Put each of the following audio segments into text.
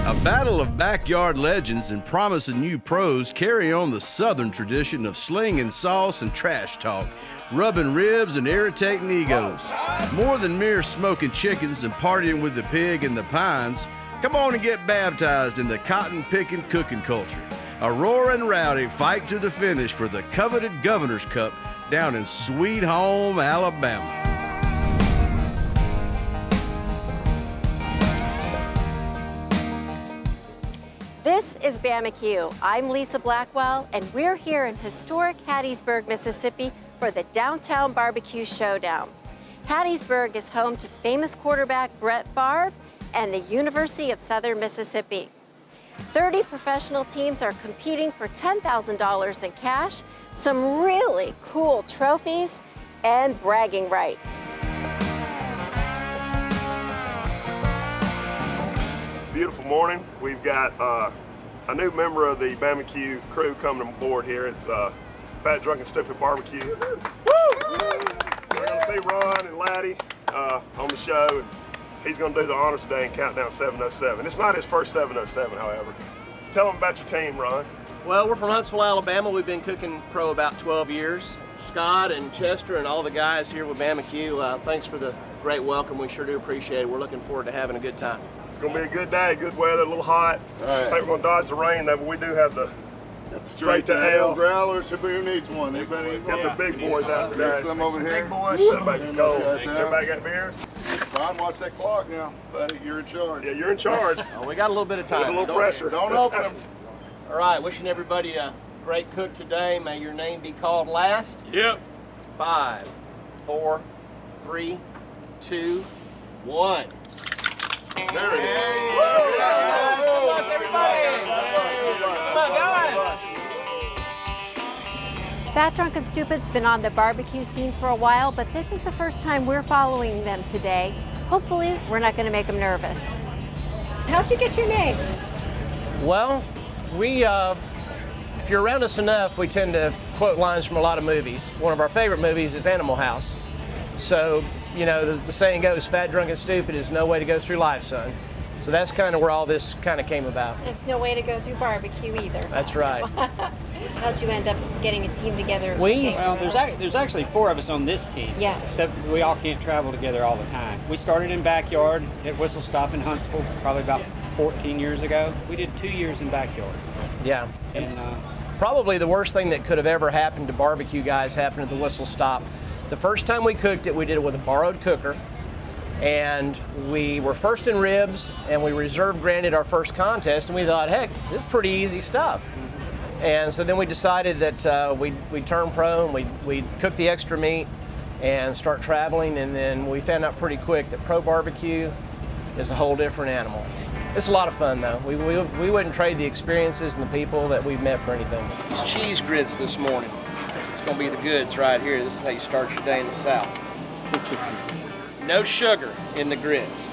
A battle of backyard legends and promising new pros carry on the southern tradition of slinging sauce and trash talk, rubbing ribs and irritating egos. More than mere smoking chickens and partying with the pig in the pines, come on and get baptized in the cotton-picking cooking culture. A roaring rowdy fight to the finish for the coveted Governor's Cup down in Sweet Home, Alabama. This is Bama-Q. I'm Lisa Blackwell, and we're here in historic Hattiesburg, Mississippi for the Downtown Barbecue Showdown. Hattiesburg is home to famous quarterback Brent and the University of Southern Mississippi. 30 professional teams are competing for $10,000 in cash, some really cool trophies, and bragging rights. Beautiful morning. We've got a new member of the Bama-Q crew coming aboard here. It's Fat, Drunk, and Stupid Barbecue. Woo! We're going to see Ron and Laddie on the show, and he's going to do the honors today and count down 707. It's not his first 707, however. So tell them about your team, Ron. Well, we're from Huntsville, Alabama. We've been cooking pro about 12 years. Scott and Chester and all the guys here with Bama-Q, thanks for the great welcome. We sure do appreciate it. We're looking forward to having a good time. It's going to be a good day, good weather, a little hot. All right. I think we're going to dodge the rain, though, but we do have the Straight to ale growlers. Who needs one? Anybody needs one? got the big boys out today. Get some over here. Big boys. Everybody's cold. Everybody got beers? Ron, watch that clock now, buddy. You're in charge. Yeah, you're in charge. Oh, we got a little bit of time. With a little pressure. Don't open them. All right, wishing everybody a great cook today. May your name be called last. Yep. 5, 4, 3, 2, 1. There it is. Good luck, everybody. Come on, guys. Fat, Drunk, and Stupid's been on the barbecue scene for a while, but this is the first time we're following them today. Hopefully, we're not going to make them nervous. How'd you get your name? Well, if you're around us enough, we tend to quote lines from a lot of movies. One of our favorite movies is Animal House. So, you know, the saying goes, fat, drunk, and stupid is no way to go through life, son. So that's kind of where all this kind of came about. It's no way to go through barbecue either. That's right. How'd you end up getting a team together? Well, there's actually 4 of us on this team. Yeah. Except we all can't travel together all the time. We started in backyard at Whistle Stop in Huntsville probably about 14 years ago. We did 2 years in backyard. Yeah. And probably the worst thing that could have ever happened to barbecue guys happened at the Whistle Stop. The first time we cooked it, we did it with a borrowed cooker. And we were first in ribs, and we reserve granted our first contest, and we thought, heck, this is pretty easy stuff. And so then we decided that we'd turn pro, and we'd cook the extra meat and start traveling, and then we found out pretty quick that pro barbecue is a whole different animal. It's a lot of fun, though. We wouldn't trade the experiences and the people that we've met for anything. These cheese grits this morning. It's going to be the goods right here. This is how you start your day in the South. No sugar in the grits.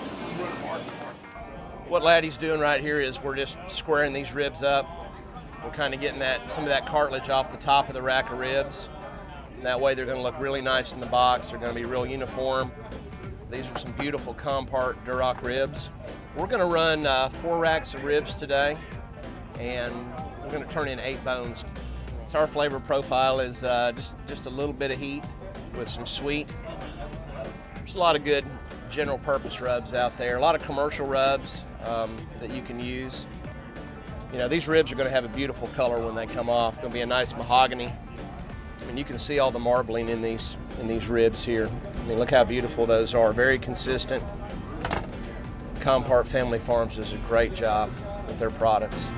What Laddie's doing right here is we're just squaring these ribs up. We're kind of getting some of that cartilage off the top of the rack of ribs. And that way they're going to look really nice in the box. They're going to be real uniform. These are some beautiful Compart Duroc ribs. We're going to run 4 racks of ribs today, and we're going to turn in 8 bones. So our flavor profile is just a little bit of heat with some sweet. There's a lot of good general purpose rubs out there, a lot of commercial rubs that you can use. You know, these ribs are going to have a beautiful color when they come off. It's going to be a nice mahogany. I mean, you can see all the marbling in these ribs here. I mean, look how beautiful those are. Very consistent. Compart Family Farms does a great job with their products.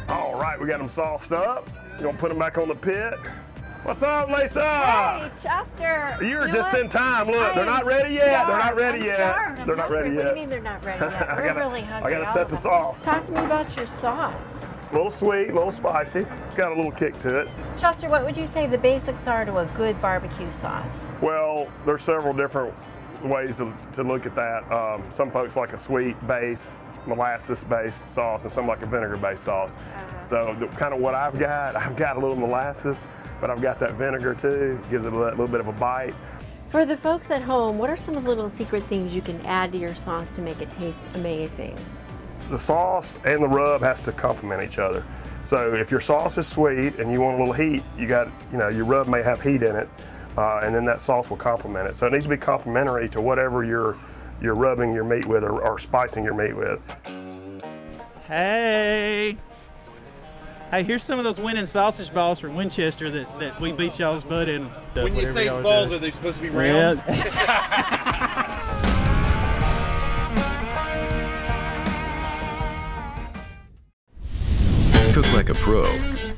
All right, we got them sauced up. You're going to put them back on the pit. What's up, Lisa? Hey, Chester. You're just in time. Look, they're not ready yet. They're not ready yet. They're not ready yet. What do you mean they're not ready yet? We're really hungry. I got to set the sauce. Talk to me about your sauce. A little sweet, a little spicy. It's got a little kick to it. Chester, what would you say the basics are to a good barbecue sauce? Well, there's several different ways to look at that. Some folks like a sweet base, molasses-based sauce, and some like a vinegar-based sauce. So kind of what I've got a little molasses, but I've got that vinegar too. Gives it a little bit of a bite. For the folks at home, what are some of the little secret things you can add to your sauce to make it taste amazing? The sauce and the rub has to complement each other. So if your sauce is sweet and you want a little heat, your rub may have heat in it, and then that sauce will complement it. So it needs to be complementary to whatever you're rubbing your meat with or spicing your meat with. Hey, here's some of those winning sausage balls from Winchester that we beat y'all's butt in. When you say balls, are they supposed to be round? Cook like a pro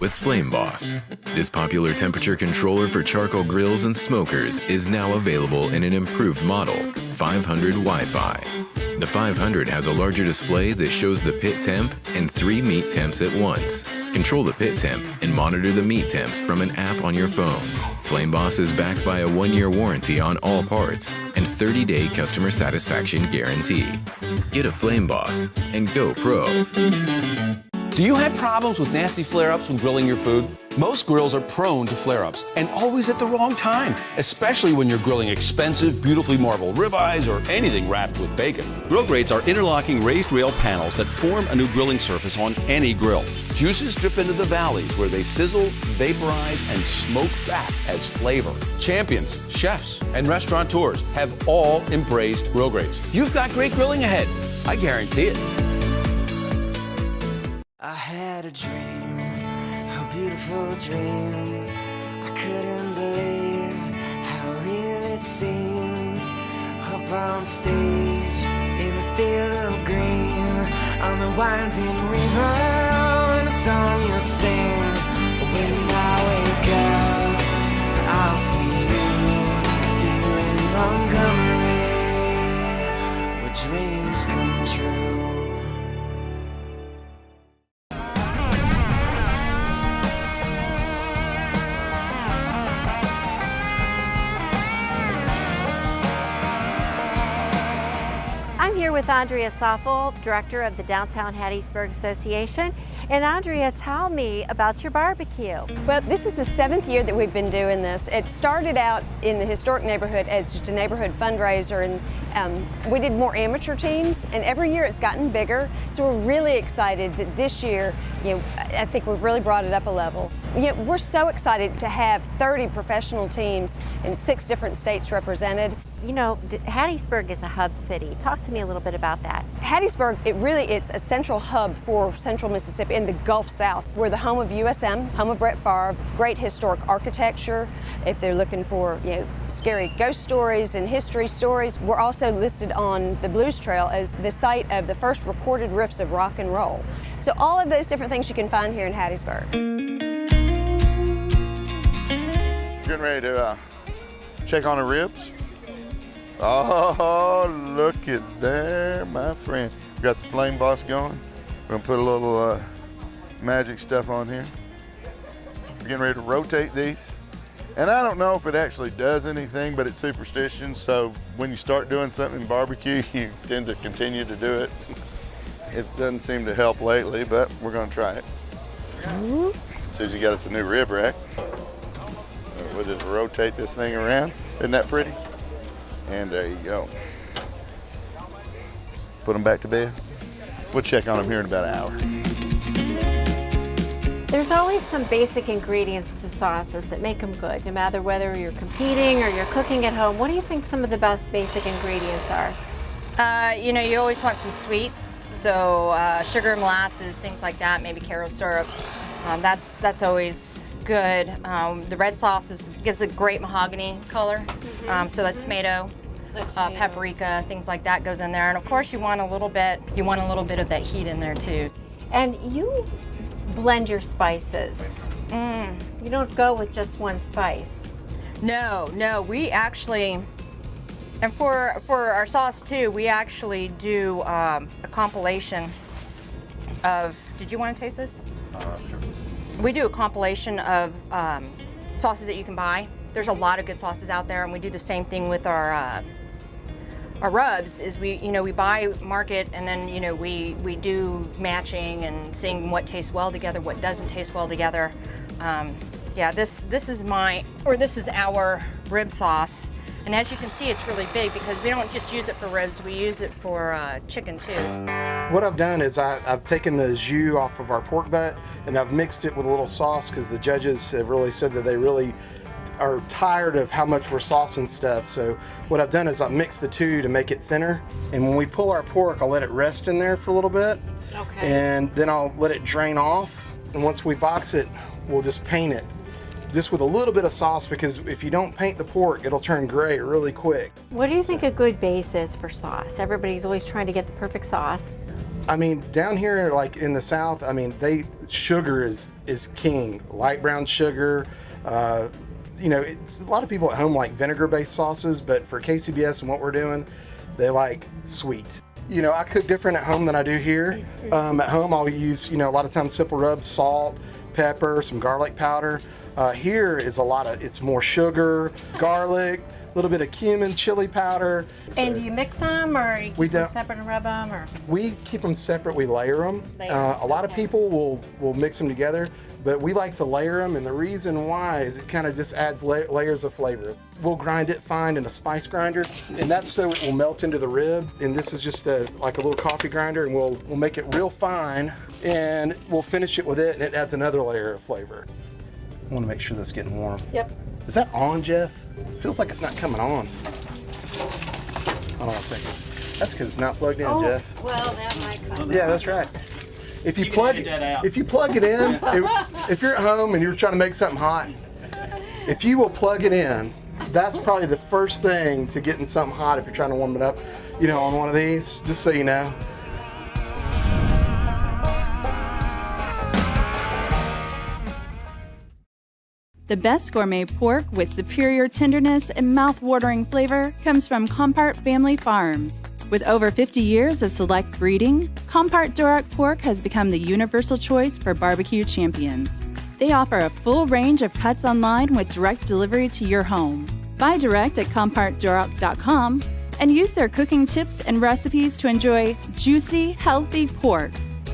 with Flame Boss. This popular temperature controller for charcoal grills and smokers is now available in an improved model, 500 Wi-Fi. The 500 has a larger display that shows the pit temp and 3 meat temps at once. Control the pit temp and monitor the meat temps from an app on your phone. Flame Boss is backed by a 1-year warranty on all parts and 30-day customer satisfaction guarantee. Get a Flame Boss and go pro. Do you have problems with nasty flare-ups when grilling your food? Most grills are prone to flare-ups, and always at the wrong time, especially when you're grilling expensive, beautifully marbled ribeyes or anything wrapped with bacon. Grill grates are interlocking raised rail panels that form a new grilling surface on any grill. Juices drip into the valleys where they sizzle, vaporize, and smoke back as flavor. Champions, chefs, and restaurateurs have all embraced grill grates. You've got great grilling ahead. I guarantee it. I had a dream, a beautiful dream. I couldn't believe how real it seems. Up on stage, in a field of green, on the winding river, and a song you'll sing. When I wake up, I'll see you here in Montgomery, where dreams come true. I'm here with Andrea Soffel, Director of the Downtown Hattiesburg Association. And Andrea, tell me about your barbecue. Well, this is the 7th year that we've been doing this. It started out in the historic neighborhood as just a neighborhood fundraiser, and we did more amateur teams, and every year it's gotten bigger. So we're really excited that this year, I think we've really brought it up a level. We're so excited to have 30 professional teams in 6 different states represented. Hattiesburg is a hub city. Talk to me a little bit about that. Hattiesburg, it's a central hub for central Mississippi in the Gulf South. We're the home of USM, home of Brent, great historic architecture. If they're looking for scary ghost stories and history stories, we're also listed on the Blues Trail as the site of the first recorded riffs of rock and roll. So all of those different things you can find here in Hattiesburg. Getting ready to check on the ribs. Oh, look at there, my friend. We got the Flame Boss going. We're gonna put a little magic stuff on here. We're getting ready to rotate these. And I don't know if it actually does anything, but it's superstition. So when you start doing something in barbecue, you tend to continue to do it. It doesn't seem to help lately, but we're gonna try it. Susie got us a new rib rack. We'll just rotate this thing around. Isn't that pretty? And there you go. Put them back to bed. We'll check on them here in about an hour. There's always some basic ingredients to sauces that make them good, no matter whether you're competing or you're cooking at home. What do you think some of the best basic ingredients are? You always want some sweet, so sugar, molasses, things like that, maybe carob syrup. That's always good. The red sauce gives a great mahogany color, so that tomato, paprika, things like that goes in there. And of course, you want a little bit of that heat in there too. And you blend your spices. You don't go with just one spice. No, we actually, and for our sauce too, we actually do a compilation of. Did you want to taste this? Sure. We do a compilation of sauces that you can buy. There's a lot of good sauces out there, and we do the same thing with our rubs. Is we buy, market, and then we do matching and seeing what tastes well together, what doesn't taste well together. This is our rib sauce. And as you can see, it's really big because we don't just use it for ribs, we use it for chicken too. What I've done is I've taken the jus off of our pork butt and I've mixed it with a little sauce because the judges have really said that they really are tired of how much we're saucing stuff. So what I've done is I've mixed the two to make it thinner. And when we pull our pork, I'll let it rest in there for a little bit. Okay. And then I'll let it drain off. And once we box it, we'll just paint it. Just with a little bit of sauce, because if you don't paint the pork, it'll turn gray really quick. What do you think a good base is for sauce? Everybody's always trying to get the perfect sauce. I mean, down here, like in the South, I mean, sugar is king. Light brown sugar. You know, it's a lot of people at home like vinegar-based sauces, but for KCBS and what we're doing, they like sweet. You know, I cook different at home than I do here. At home, I'll use, you know, a lot of times simple rubs, salt, pepper, some garlic powder. Here is it's more sugar, garlic, a little bit of cumin, chili powder. And do you mix them, or you keep them separate and rub them? Or? We keep them separate, we layer them. A lot of people will mix them together, but we like to layer them, and the reason why is it kind of just adds layers of flavor. We'll grind it fine in a spice grinder, and that's so it will melt into the rib. And this is just like a little coffee grinder, and we'll make it real fine, and we'll finish it with it, and it adds another layer of flavor. I want to make sure that's getting warm. Yep. Is that on, Jeff? It feels like it's not coming on. Hold on a second. That's because it's not plugged in, Jeff. Well, that might cause Yeah, that's right. If you plug it in, if you're at home and you're trying to make something hot, if you will plug it in, that's probably the first thing to getting something hot if you're trying to warm it up, you know, on one of these, just so you know. The best gourmet pork with superior tenderness and mouth-watering flavor comes from Compart Family Farms. With over 50 years of select breeding, Compart Duroc Pork has become the universal choice for barbecue champions. They offer a full range of cuts online with direct delivery to your home. Buy direct at CompartDuroc.com and use their cooking tips and recipes to enjoy juicy, healthy pork.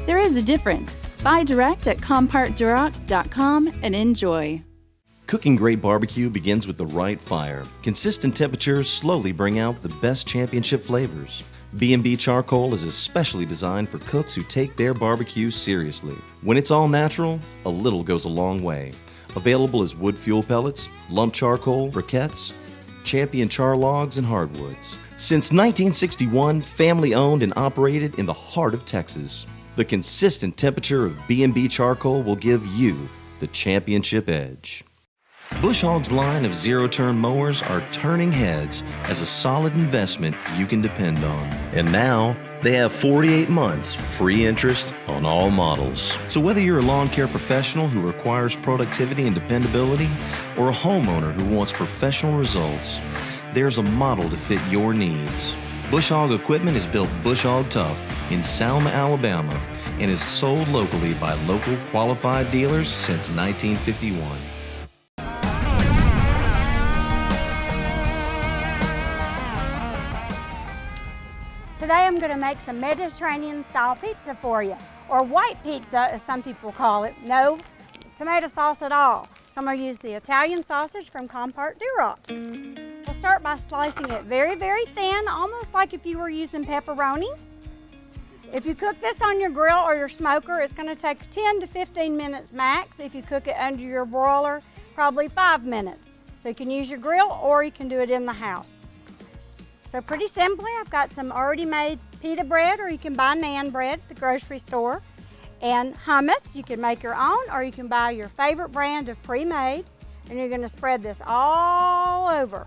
There is a difference. Buy direct at CompartDuroc.com and enjoy. Cooking great barbecue begins with the right fire. Consistent temperatures slowly bring out the best championship flavors. B&B Charcoal is especially designed for cooks who take their barbecue seriously. When it's all natural, a little goes a long way. Available as wood fuel pellets, lump charcoal, briquettes, champion char logs, and hardwoods. Since 1961, family owned and operated in the heart of Texas. The consistent temperature of B&B Charcoal will give you the championship edge. Bush Hogg's line of zero-turn mowers are turning heads as a solid investment you can depend on. And now, they have 48 months free interest on all models. So whether you're a lawn care professional who requires productivity and dependability, or a homeowner who wants professional results, there's a model to fit your needs. Bush Hogg equipment is built Bush Hogg Tough in Selma, Alabama, and is sold locally by local qualified dealers since 1951. Today I'm going to make some Mediterranean style pizza for you, or white pizza as some people call it. No tomato sauce at all. So I'm going to use the Italian sausage from Compart Duroc. We'll start by slicing it very, very thin, almost like if you were using pepperoni. If you cook this on your grill or your smoker, it's going to take 10 to 15 minutes max. If you cook it under your broiler, probably 5 minutes. So you can use your grill or you can do it in the house. So pretty simply, I've got some already made pita bread, or you can buy naan bread at the grocery store, and hummus. You can make your own, or you can buy your favorite brand of pre-made, and you're gonna spread this all over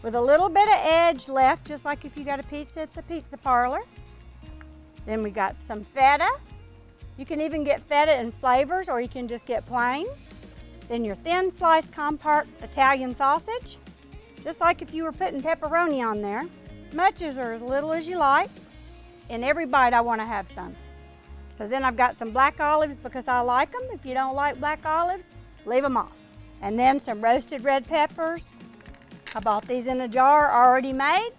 with a little bit of edge left, just like if you got a pizza at the pizza parlor. Then we got some feta. You can even get feta in flavors, or you can just get plain. Then your thin sliced Compart Italian sausage, just like if you were putting pepperoni on there. Much or as little as you like. In every bite I want to have some. So then I've got some black olives because I like them. If you don't like black olives, leave them off. And then some roasted red peppers. I bought these in a jar already made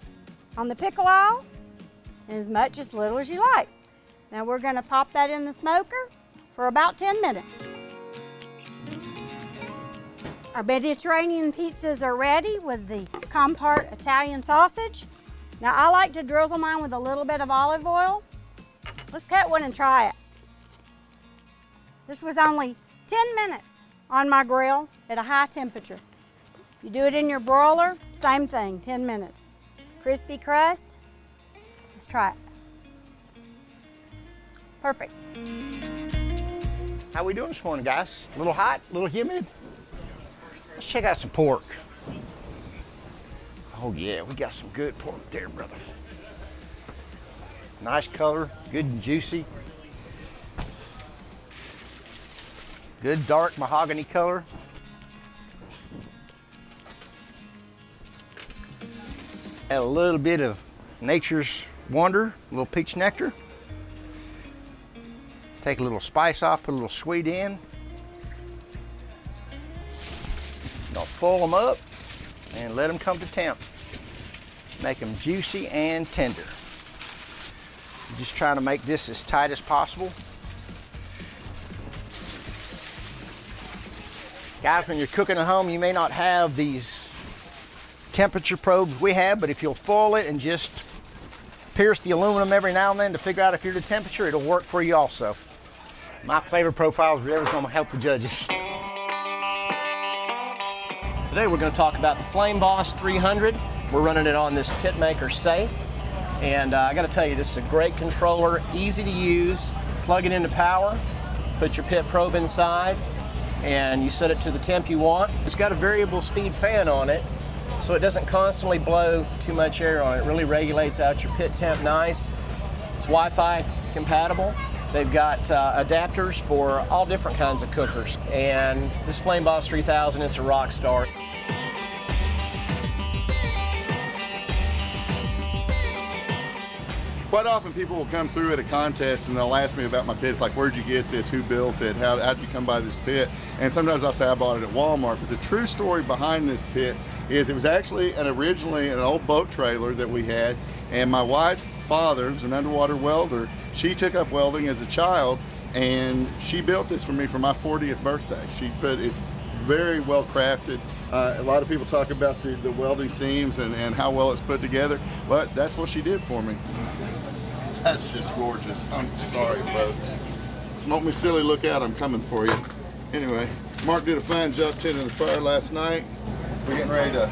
on the pickle aisle. And as much as little as you like. Now we're going to pop that in the smoker for about 10 minutes. Our Mediterranean pizzas are ready with the Compart Italian sausage. Now I like to drizzle mine with a little bit of olive oil. Let's cut one and try it. This was only 10 minutes on my grill at a high temperature. If you do it in your broiler, same thing, 10 minutes. Crispy crust, let's try it. Perfect. How we doing this morning, guys? A little hot, a little humid? Let's check out some pork. Oh yeah, we got some good pork there, brother. Nice color, good and juicy. Good dark mahogany color. Add a little bit of nature's wonder, a little peach nectar. Take a little spice off, put a little sweet in. Don't full them up and let them come to temp. Make them juicy and tender. Just trying to make this as tight as possible. Guys, when you're cooking at home, you may not have these temperature probes we have, but if you'll foil it and just pierce the aluminum every now and then to figure out if you're the temperature, it'll work for you also. My flavor profile is really going to help the judges. Today we're going to talk about the Flame Boss 300. We're running it on this Pitmaker safe. And I got to tell you, this is a great controller, easy to use. Plug it into power, put your pit probe inside, and you set it to the temp you want. It's got a variable speed fan on it, so it doesn't constantly blow too much air on it. It really regulates out your pit temp nice. It's Wi-Fi compatible. They've got adapters for all different kinds of cookers. And this Flame Boss 3000 is a rock star. Quite often people will come through at a contest and they'll ask me about my pit. It's like, where'd you get this? Who built it? How did you come by this pit? And sometimes I'll say I bought it at Walmart. But the true story behind this pit is it was actually originally an old boat trailer that we had. And my wife's father was an underwater welder. She took up welding as a child and she built this for me for my 40th birthday. It's very well crafted. A lot of people talk about the welding seams and how well it's put together, but that's what she did for me. That's just gorgeous. I'm sorry, folks. Smoke me silly, look out, I'm coming for you. Anyway, Mark did a fine job tending the fire last night. We're getting ready to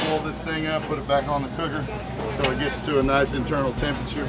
pull this thing up, put it back on the cooker until it gets to a nice internal temperature.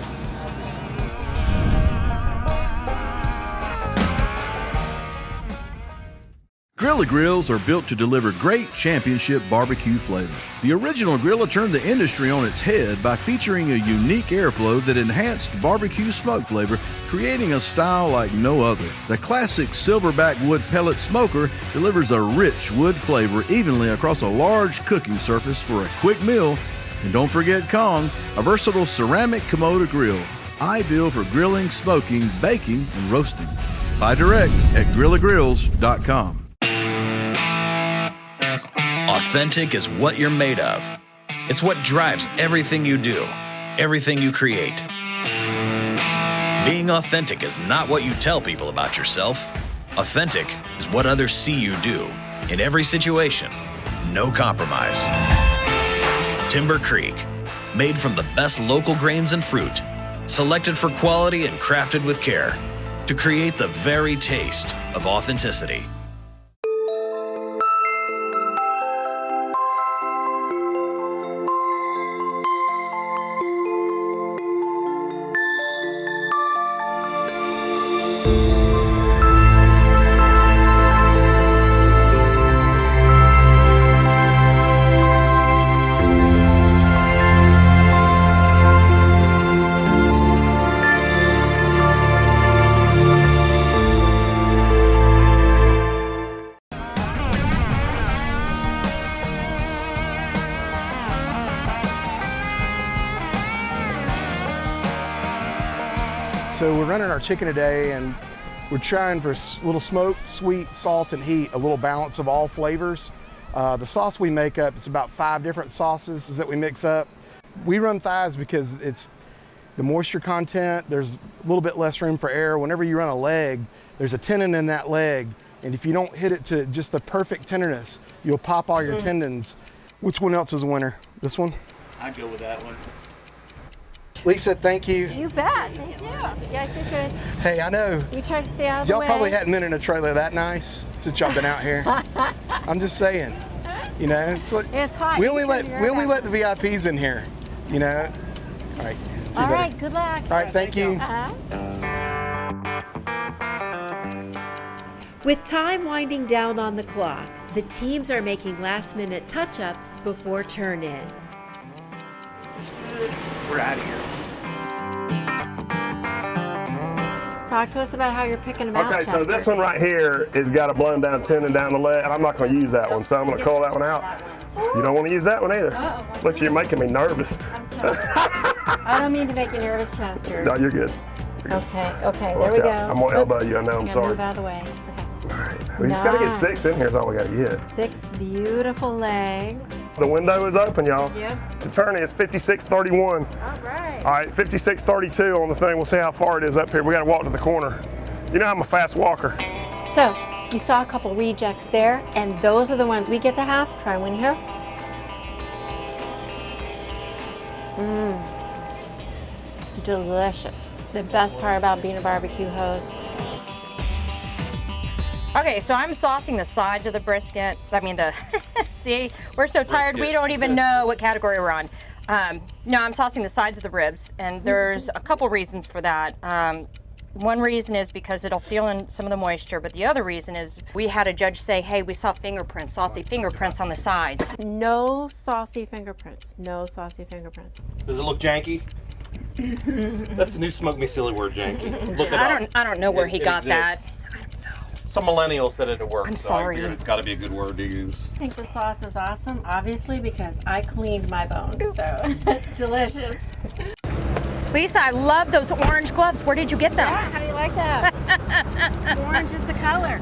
Grilla grills are built to deliver great championship barbecue flavor. The original Grilla turned the industry on its head by featuring a unique airflow that enhanced barbecue smoke flavor, creating a style like no other. The classic silverback wood pellet smoker delivers a rich wood flavor evenly across a large cooking surface for a quick meal. And don't forget Kong, a versatile ceramic Komodo grill, ideal for grilling, smoking, baking, and roasting. Buy direct at grillagrills.com. Authentic is what you're made of. It's what drives everything you do, everything you create. Being authentic is not what you tell people about yourself. Authentic is what others see you do. In every situation, no compromise. Timber Creek, made from the best local grains and fruit, selected for quality and crafted with care to create the very taste of authenticity. So we're running our chicken today and we're trying for a little smoke, sweet, salt, and heat, a little balance of all flavors. The sauce we make up is about 5 different sauces that we mix up. We run thighs because it's the moisture content, there's a little bit less room for air. Whenever you run a leg, there's a tendon in that leg And if you don't hit it to just the perfect tenderness, you'll pop all your tendons. Which one else is a winner? This one? I'd go with that one. Lisa, thank you. You bet. Thank you. You guys did good. Hey, I know. We tried to stay out of the Y'all way. probably hadn't been in a trailer that nice since y'all been out here. I'm just saying. You know, it's like It's hot. we You only turn let your we only back. let the VIPs in here. You know. All right. See you All later. right, good luck. All right, thank you. With time winding down on the clock, the teams are making last-minute touch-ups before turn-in. We're out of here. Talk to us about how you're picking them out, Okay, so Chester. this one right here has got a blown down tendon down the leg, and I'm not going to use that one, so I'm going to call that one out. You don't want to use that one either. Unless you're making me nervous. I don't mean to make you nervous, Chester. No, you're good. Okay, there Watch we go. out. I'm going to elbow you. I know, I'm Gotta sorry. Move out of the way. We just got to get Nice. 6 in here is all we got to get. 6 beautiful legs. The window is open, y'all. Yep. The turn is 56.31. All right. All right, 56.32 on the thing. We'll see how far it is up here. We got to walk to the corner. You know I'm a fast walker. So, you saw a couple rejects there, and those are the ones we get to have. Try one here. Delicious. The best part about being a barbecue host. Okay, so I'm saucing the sides of the brisket. I mean, see, we're so tired we don't even know what category we're on. No, I'm saucing the sides of the ribs, and there's a couple reasons for that. One reason is because it'll seal in some of the moisture, but the other reason is we had a judge say, hey, we saw fingerprints, saucy fingerprints on the sides. No saucy fingerprints. No saucy fingerprints. Does it look janky? That's the new smoke me silly word, janky. Look it up. I don't know where he got that. Some millennials said it'd work. I'm so I sorry. figured it's got to be a good word to use. I think the sauce is awesome, obviously, because I cleaned my bones, so delicious. Lisa, I love those orange gloves. Where did you get them? Yeah, how do you like that? Orange is the color.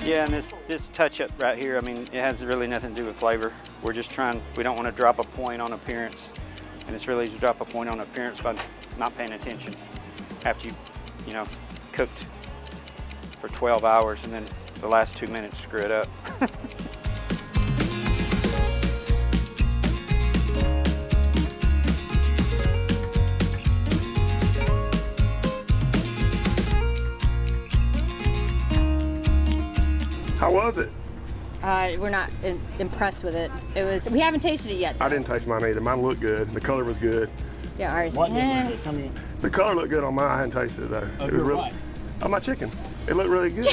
Yeah, and this touch-up right here, I mean, it has really nothing to do with flavor. We're just trying, we don't want to drop a point on appearance. And it's really easy to drop a point on appearance by not paying attention after you know, cooked for 12 hours and then the last 2 minutes screw it up. How was it? We're not impressed with it. We haven't tasted it yet. I didn't taste mine either. Mine looked good. The color was good. Yeah, ours. The color looked good on mine. I hadn't tasted it though. It was really. Oh, my chicken. It looked really good.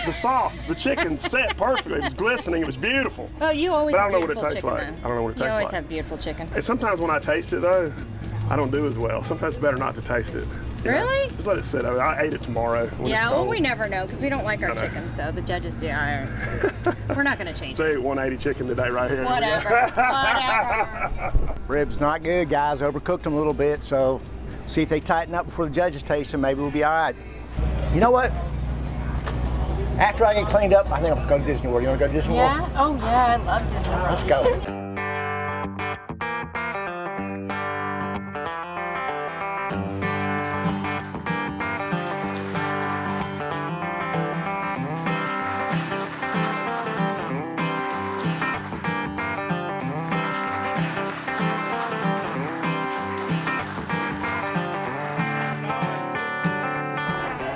The sauce, the chicken set perfectly. It was glistening. It was beautiful. Oh, you always But I have don't know what it beautiful tastes chicken, like. then. I don't know what it tastes You always like. have beautiful chicken. And sometimes when I taste it though, I don't do as well. Sometimes it's better not to taste it. You know? Really? Just let it sit over. I ate it tomorrow. When Yeah, it's well, cold. we never know because we don't like our I know. chicken, so the judges do. We're not going to change it. Say 180 chicken today right here. Whatever. Ribs not good, guys. Overcooked them a little bit, so see if they tighten up before the judges taste them. Maybe we'll be all right. You know what? After I get cleaned up, I think I'm going to go to Disney World. You want to go to Disney World? Yeah? Oh, yeah, I love Disney World. Let's go.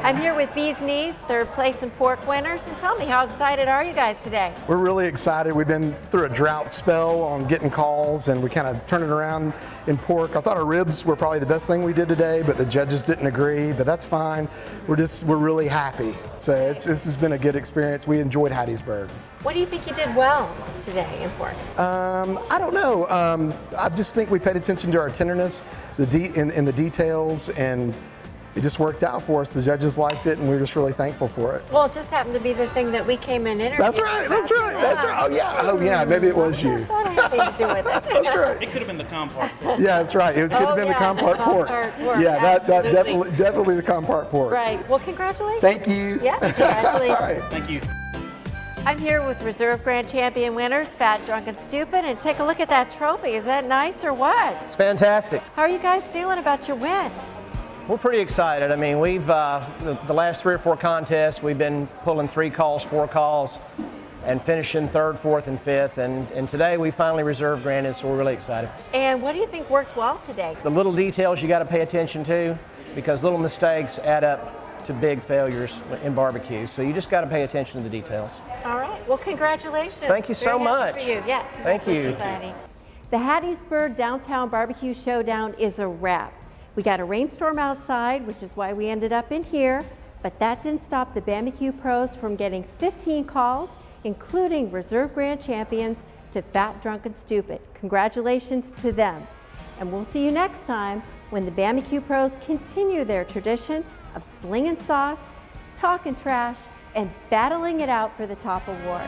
I'm here with Bee's Knees, third place in pork winners, and tell me, how excited are you guys today? We're really excited. We've been through a drought spell on getting calls, and we kind of turned it around in pork. I thought our ribs were probably the best thing we did today, but the judges didn't agree, but that's fine. We're really happy. So this has been a good experience. We enjoyed Hattiesburg. What do you think you did well today in pork? I don't know. I just think we paid attention to our tenderness, in the details, and it just worked out for us. The judges liked it, and we were just really thankful for it. Well, it just happened to be the thing that we came in interviewing. That's right. Oh yeah, maybe it was you. That had nothing to do with it. That's right. It could have been the compart pork. Yeah, that's right. It could have been the compart pork. Yeah, that definitely the compart pork. Right. Well, congratulations. Thank you. Yeah, congratulations. All right. Thank you. I'm here with Reserve Grand Champion winners, Fat, Drunk, and Stupid, and take a look at that trophy. Is that nice or what? It's fantastic. How are you guys feeling about your win? We're pretty excited. I mean, we've, the last 3 or 4 contests, we've been pulling 3 calls, 4 calls, and finishing 3rd, 4th, and 5th. And today we finally reserve granted, so we're really excited. And what do you think worked well today? The little details you got to pay attention to, because little mistakes add up to big failures in barbecue. So you just got to pay attention to the details. All right. Well, congratulations. Thank you so Very happy much. For you. Yeah. Thank you. Congratulations, Laddy. The Hattiesburg Downtown Barbecue Showdown is a wrap. We got a rainstorm outside, which is why we ended up in here, but that didn't stop the Bama-Q pros from getting 15 calls, including Reserve Grand Champions to Fat, Drunk, and Stupid. Congratulations to them. And we'll see you next time when the Bama-Q pros continue their tradition of slinging sauce, talking trash, and battling it out for the top award.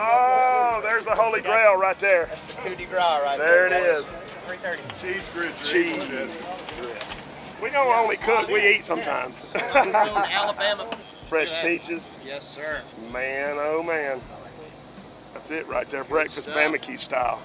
Oh, there's the holy grail right there. That's the coup de grace right there. there. There it is. 3:30. Cheese grits. Cheese. We don't only cook, we eat sometimes. Alabama. Fresh peaches. Yes, sir. Man, oh man. That's it right there. Breakfast Bama-Q style.